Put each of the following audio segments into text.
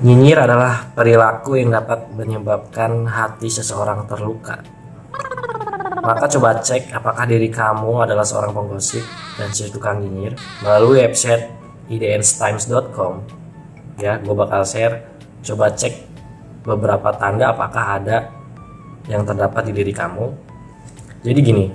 Nyinyir adalah perilaku yang dapat menyebabkan hati seseorang terluka. Maka coba cek apakah diri kamu adalah seorang penggosip dan si tukang nyinyir melalui website idnstimes.com. Ya, gue bakal share. Coba cek beberapa tanda apakah ada yang terdapat di diri kamu. Jadi gini,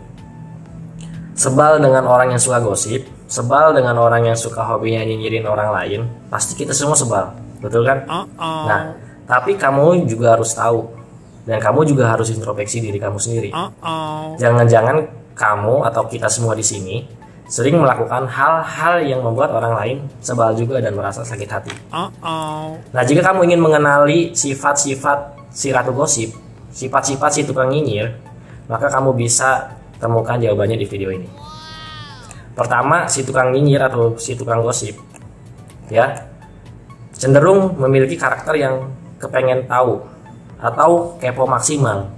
sebal dengan orang yang suka gosip, sebal dengan orang yang suka hobinya nyinyirin orang lain, pasti kita semua sebal, betul kan? Nah, tapi kamu juga harus tahu, dan kamu juga harus introspeksi diri kamu sendiri. Jangan-jangan kamu atau kita semua di sini sering melakukan hal-hal yang membuat orang lain sebal juga dan merasa sakit hati. Nah, jika kamu ingin mengenali sifat-sifat si ratu gosip, sifat-sifat si tukang nyinyir, maka kamu bisa temukan jawabannya di video ini. Pertama, si tukang nyinyir atau si tukang gosip, ya, cenderung memiliki karakter yang kepengen tahu atau kepo maksimal.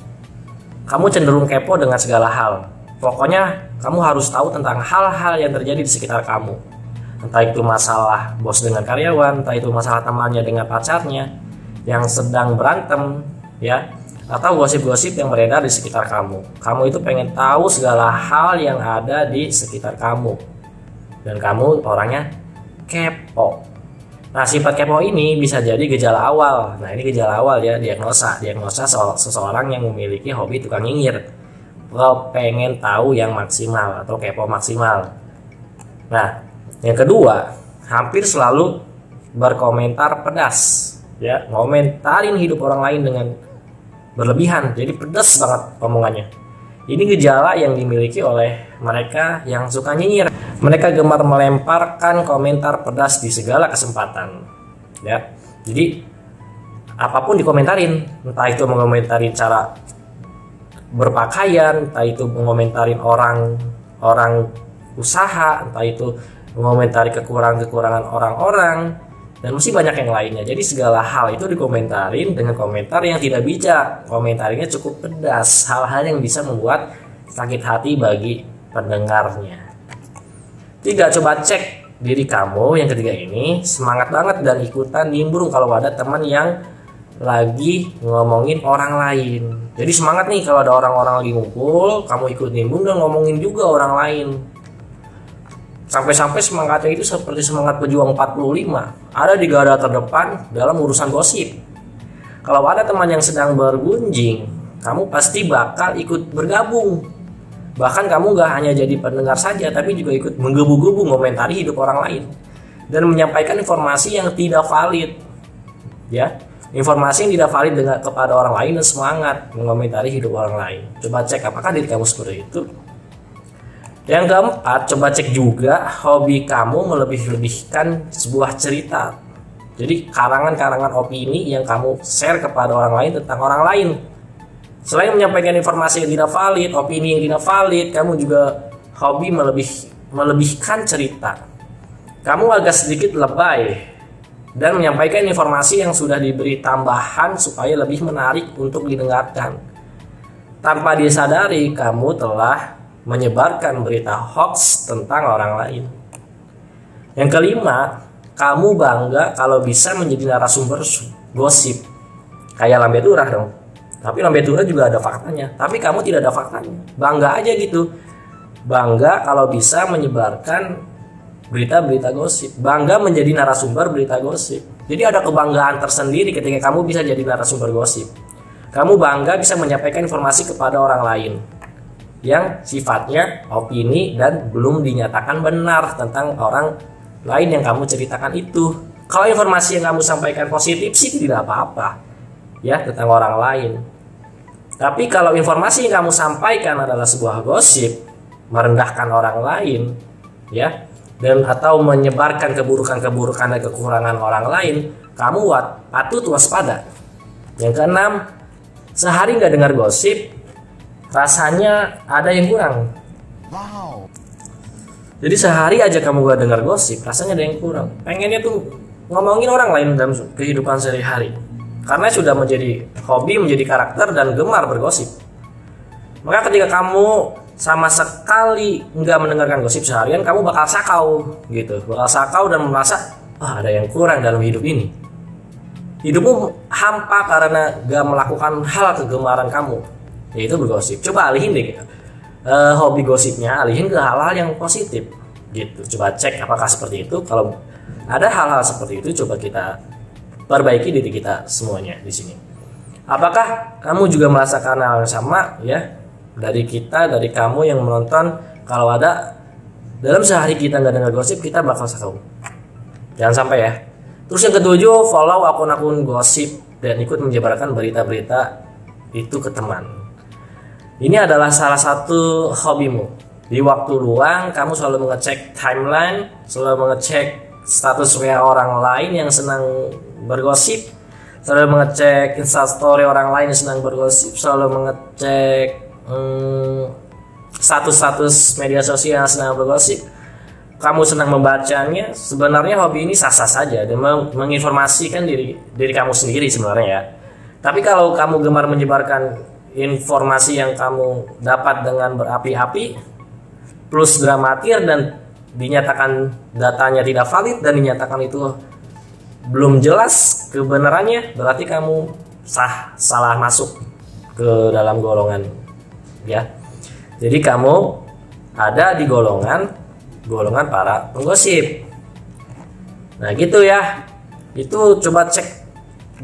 Kamu cenderung kepo dengan segala hal. Pokoknya kamu harus tahu tentang hal-hal yang terjadi di sekitar kamu. Entah itu masalah bos dengan karyawan, entah itu masalah temannya dengan pacarnya yang sedang berantem, ya, atau gosip-gosip yang beredar di sekitar kamu. Kamu itu pengen tahu segala hal yang ada di sekitar kamu. Dan kamu orangnya kepo. Nah, sifat kepo ini bisa jadi gejala awal. Nah, ini gejala awal ya, diagnosa seseorang yang memiliki hobi tukang nyinyir. Pengen tahu yang maksimal atau kepo maksimal. Nah, yang kedua, hampir selalu berkomentar pedas, ya, ngomentarin hidup orang lain dengan berlebihan, jadi pedas banget omongannya. Ini gejala yang dimiliki oleh mereka yang suka nyinyir. Mereka gemar melemparkan komentar pedas di segala kesempatan, ya. Jadi apapun dikomentarin, entah itu mengomentari cara berpakaian, entah itu mengomentari orang usaha, entah itu mengomentari kekurangan orang-orang, dan masih banyak yang lainnya. Jadi segala hal itu dikomentarin dengan komentar yang tidak bijak. Komentarinya cukup pedas, hal-hal yang bisa membuat sakit hati bagi pendengarnya. Tiga, coba cek diri kamu. Yang ketiga ini, semangat banget dan ikutan nimbrung kalau ada teman yang lagi ngomongin orang lain. Jadi semangat nih kalau ada orang-orang lagi ngumpul, kamu ikut nimbrung dan ngomongin juga orang lain. Sampai-sampai semangatnya itu seperti semangat pejuang 45, ada di garda terdepan dalam urusan gosip. Kalau ada teman yang sedang bergunjing, kamu pasti bakal ikut bergabung. Bahkan kamu gak hanya jadi pendengar saja, tapi juga ikut menggebu-gebu ngomentari hidup orang lain dan menyampaikan informasi yang tidak valid, ya. Informasi yang tidak valid dengan kepada orang lain dan semangat mengomentari hidup orang lain. Coba cek apakah diri kamu seperti itu. Yang keempat, coba cek juga hobi kamu melebih-lebihkan sebuah cerita. Jadi karangan-karangan opini yang kamu share kepada orang lain tentang orang lain. Selain menyampaikan informasi yang tidak valid, opini yang tidak valid, kamu juga hobi melebihkan cerita. Kamu agak sedikit lebay dan menyampaikan informasi yang sudah diberi tambahan supaya lebih menarik untuk didengarkan. Tanpa disadari, kamu telah menyebarkan berita hoax tentang orang lain. Yang kelima, kamu bangga kalau bisa menjadi narasumber gosip. Kayak Lambe Turah dong. Tapi Lambe Turah juga ada faktanya, tapi kamu tidak ada faktanya. Bangga aja gitu. Bangga kalau bisa menyebarkan berita-berita gosip, bangga menjadi narasumber berita gosip. Jadi ada kebanggaan tersendiri ketika kamu bisa jadi narasumber gosip. Kamu bangga bisa menyampaikan informasi kepada orang lain yang sifatnya opini dan belum dinyatakan benar tentang orang lain yang kamu ceritakan itu. Kalau informasi yang kamu sampaikan positif sih tidak apa-apa, ya, tentang orang lain. Tapi kalau informasi yang kamu sampaikan adalah sebuah gosip, merendahkan orang lain, ya, dan atau menyebarkan keburukan-keburukan dan kekurangan orang lain, kamu patut waspada. Yang keenam, sehari nggak dengar gosip, rasanya ada yang kurang. Wow. Jadi sehari aja kamu gak dengar gosip, rasanya ada yang kurang. Pengennya tuh ngomongin orang lain dalam kehidupan sehari-hari. Karena sudah menjadi hobi, menjadi karakter dan gemar bergosip. Maka ketika kamu sama sekali nggak mendengarkan gosip seharian, kamu bakal sakau gitu, bakal sakau dan merasa ada yang kurang dalam hidup ini. hidupmu hampa karena gak melakukan hal kegemaran kamu, yaitu bergosip. Coba alihin deh hobi gosipnya, alihin ke hal-hal yang positif gitu. Coba cek apakah seperti itu. Kalau ada hal-hal seperti itu, coba kita perbaiki diri kita semuanya di sini. Apakah kamu juga merasakan hal yang sama ya? Dari kamu yang menonton, kalau ada dalam sehari kita nggak dengar gosip, kita bakal tahu. Jangan sampai ya. Terus yang ketujuh, follow akun-akun gosip dan ikut menyebarkan berita-berita itu ke teman. Ini adalah salah satu hobimu. Di waktu luang, kamu selalu mengecek timeline, selalu mengecek status WA orang lain yang senang bergosip, selalu mengecek instastory orang lain yang senang bergosip, selalu mengecek status-status media sosial yang senang bergosip. Kamu senang membacanya. Sebenarnya hobi ini sah-sah saja dan menginformasikan diri kamu sendiri sebenarnya ya. Tapi kalau kamu gemar menyebarkan informasi yang kamu dapat dengan berapi-api plus dramatir dan dinyatakan datanya tidak valid dan dinyatakan itu belum jelas kebenarannya, berarti kamu salah masuk ke dalam golongan ya. Jadi kamu ada di golongan para penggosip. Nah gitu ya. Itu coba cek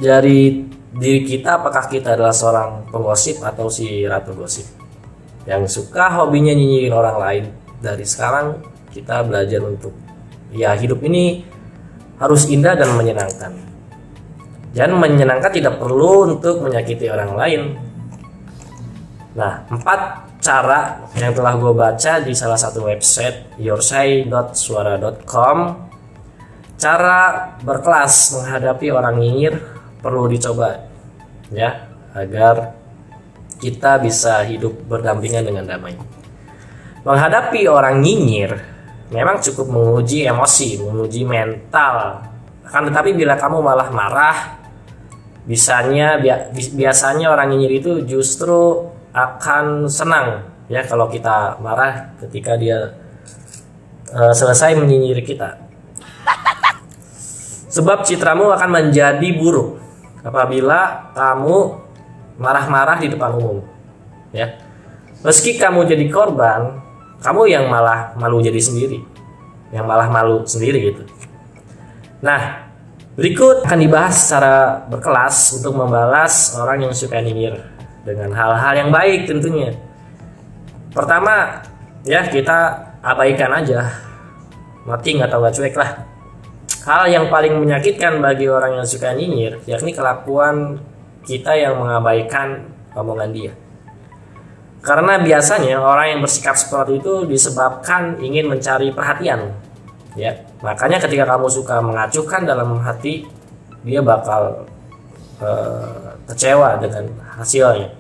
dari diri kita, apakah kita adalah seorang penggosip atau si ratu gosip yang suka hobinya nyinyirin orang lain. Dari sekarang kita belajar untuk ya hidup ini harus indah dan menyenangkan. Dan menyenangkan tidak perlu untuk menyakiti orang lain. Nah, 4 cara yang telah gue baca di salah satu website yoursay.suara.com. Cara berkelas menghadapi orang nyinyir perlu dicoba ya, agar kita bisa hidup berdampingan dengan damai. Menghadapi orang nyinyir memang cukup menguji emosi, menguji mental. Akan tetapi bila kamu malah marah, biasanya orang nyinyir itu justru akan senang ya kalau kita marah ketika dia selesai menyinyiri kita. Sebab citramu akan menjadi buruk apabila kamu marah-marah di depan umum ya. Meski kamu jadi korban, kamu yang malah malu sendiri gitu. Nah, berikut akan dibahas secara berkelas untuk membalas orang yang suka nyinyir dengan hal-hal yang baik tentunya. Pertama ya, kita abaikan aja, mati atau nggak cuek lah. Hal yang paling menyakitkan bagi orang yang suka nyinyir yakni kelakuan kita yang mengabaikan omongan dia. Karena biasanya orang yang bersikap seperti itu disebabkan ingin mencari perhatian ya. Makanya ketika kamu suka mengacuhkan dalam hati, dia bakal kecewa dengan hasilnya.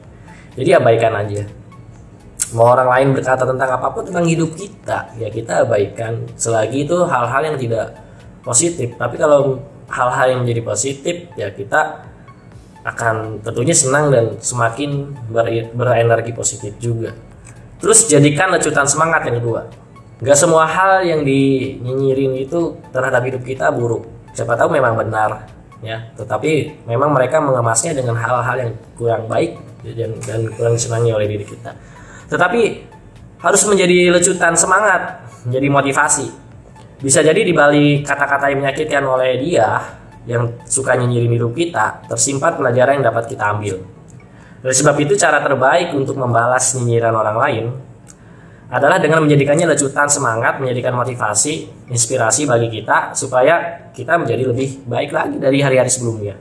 Jadi abaikan aja. Mau orang lain berkata tentang apapun tentang hidup kita, ya kita abaikan selagi itu hal-hal yang tidak positif. Tapi kalau hal-hal yang menjadi positif, ya kita akan tentunya senang dan semakin berenergi positif juga. Terus jadikan lecutan semangat yang kedua. Gak semua hal yang dinyinyirin itu terhadap hidup kita buruk. Siapa tahu memang benar ya, tetapi memang mereka mengemasnya dengan hal-hal yang kurang baik dan kurang disenangi oleh diri kita. Tetapi harus menjadi lecutan semangat, menjadi motivasi. Bisa jadi di balik kata-kata yang menyakitkan oleh dia yang suka nyinyirin hidup kita, tersimpan pelajaran yang dapat kita ambil. Oleh sebab itu, cara terbaik untuk membalas nyinyiran orang lain adalah dengan menjadikannya lecutan semangat, menjadikan motivasi, inspirasi bagi kita supaya kita menjadi lebih baik lagi dari hari-hari sebelumnya.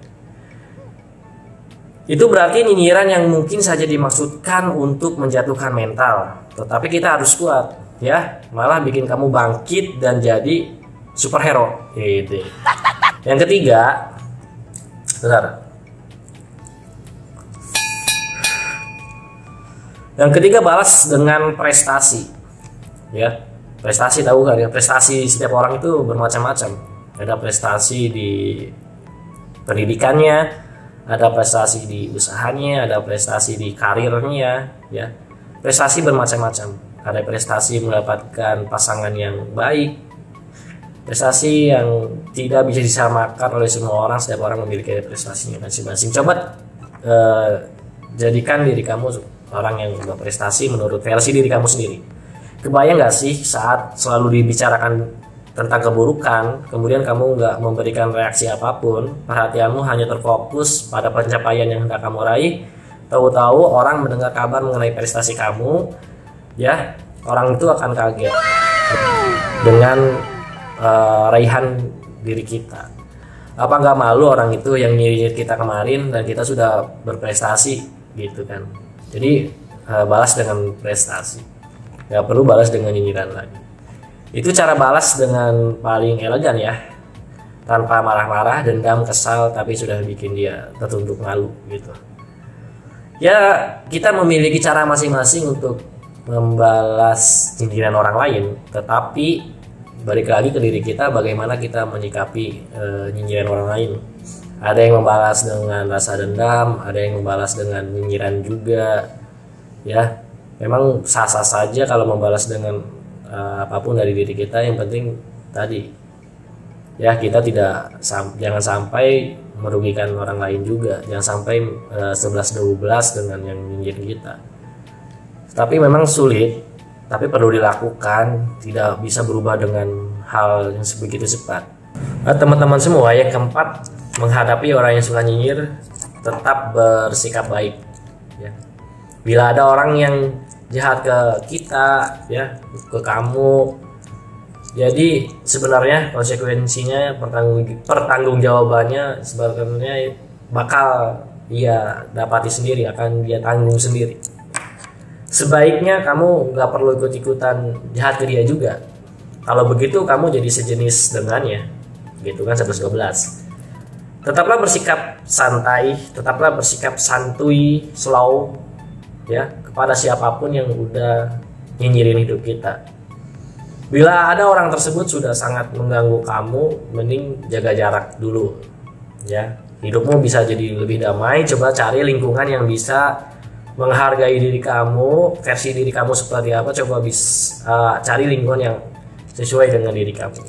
Itu berarti nyinyiran yang mungkin saja dimaksudkan untuk menjatuhkan mental, tetapi kita harus kuat ya, malah bikin kamu bangkit dan jadi superhero gitu. Yang ketiga, Yang ketiga, balas dengan prestasi. Ya, prestasi tahu kan ya? Prestasi setiap orang itu bermacam-macam. Ada prestasi di pendidikannya, ada prestasi di usahanya, ada prestasi di karirnya, ya. Prestasi bermacam-macam. Ada prestasi mendapatkan pasangan yang baik. Prestasi yang tidak bisa disamakan oleh semua orang. Setiap orang memiliki prestasinya masing-masing. Coba jadikan diri kamu orang yang berprestasi menurut versi diri kamu sendiri. Kebayang nggak sih saat selalu dibicarakan tentang keburukan, kemudian kamu nggak memberikan reaksi apapun, perhatianmu hanya terfokus pada pencapaian yang hendak kamu raih. Tahu-tahu orang mendengar kabar mengenai prestasi kamu, ya orang itu akan kaget dengan raihan diri kita. Apa nggak malu orang itu yang nyinyir kita kemarin dan kita sudah berprestasi gitu kan? Jadi balas dengan prestasi, nggak perlu balas dengan nyinyiran lagi. Itu cara balas dengan paling elegan ya, tanpa marah-marah, dendam, kesal, tapi sudah bikin dia tertunduk malu gitu. Ya kita memiliki cara masing-masing untuk membalas nyinyiran orang lain, tetapi balik lagi ke diri kita, bagaimana kita menyikapi nyinyiran orang lain. Ada yang membalas dengan rasa dendam, ada yang membalas dengan nyinyiran juga. Ya, memang sah-sah saja kalau membalas dengan apapun dari diri kita. Yang penting tadi, ya kita jangan sampai merugikan orang lain juga. Jangan sampai 11-12 dengan yang nyinyirin kita. Tapi memang sulit, tapi perlu dilakukan, tidak bisa berubah dengan hal yang sebegitu cepat. Nah, teman-teman semua, yang keempat, menghadapi orang yang suka nyinyir, tetap bersikap baik. Ya. Bila ada orang yang jahat ke kita, ya, ke kamu, jadi sebenarnya konsekuensinya, pertanggungjawabannya sebenarnya bakal dia dapati sendiri, akan dia tanggung sendiri. Sebaiknya kamu nggak perlu ikut-ikutan jahat ke dia juga. Kalau begitu kamu jadi sejenis dengannya, gitu kan, 11-12. Tetaplah bersikap santai, tetaplah bersikap santuy, slow, ya, kepada siapapun yang udah nyinyirin hidup kita. Bila ada orang tersebut sudah sangat mengganggu kamu, mending jaga jarak dulu, ya. Hidupmu bisa jadi lebih damai. Coba cari lingkungan yang bisa menghargai diri kamu, versi diri kamu seperti apa. Coba cari lingkungan yang sesuai dengan diri kamu.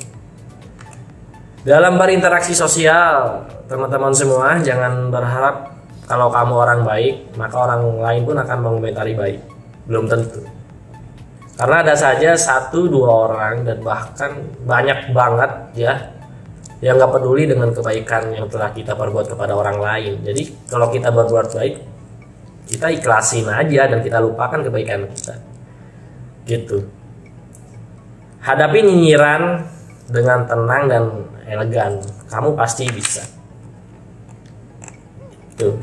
Dalam berinteraksi sosial, teman-teman semua, jangan berharap kalau kamu orang baik, maka orang lain pun akan mengomentari baik. Belum tentu. Karena ada saja 1-2 orang, dan bahkan banyak banget ya, yang gak peduli dengan kebaikan yang telah kita perbuat kepada orang lain. Jadi kalau kita berbuat baik, kita ikhlasin aja dan kita lupakan kebaikan kita. Gitu. Hadapi nyinyiran dengan tenang dan elegan. Kamu pasti bisa. Tuh.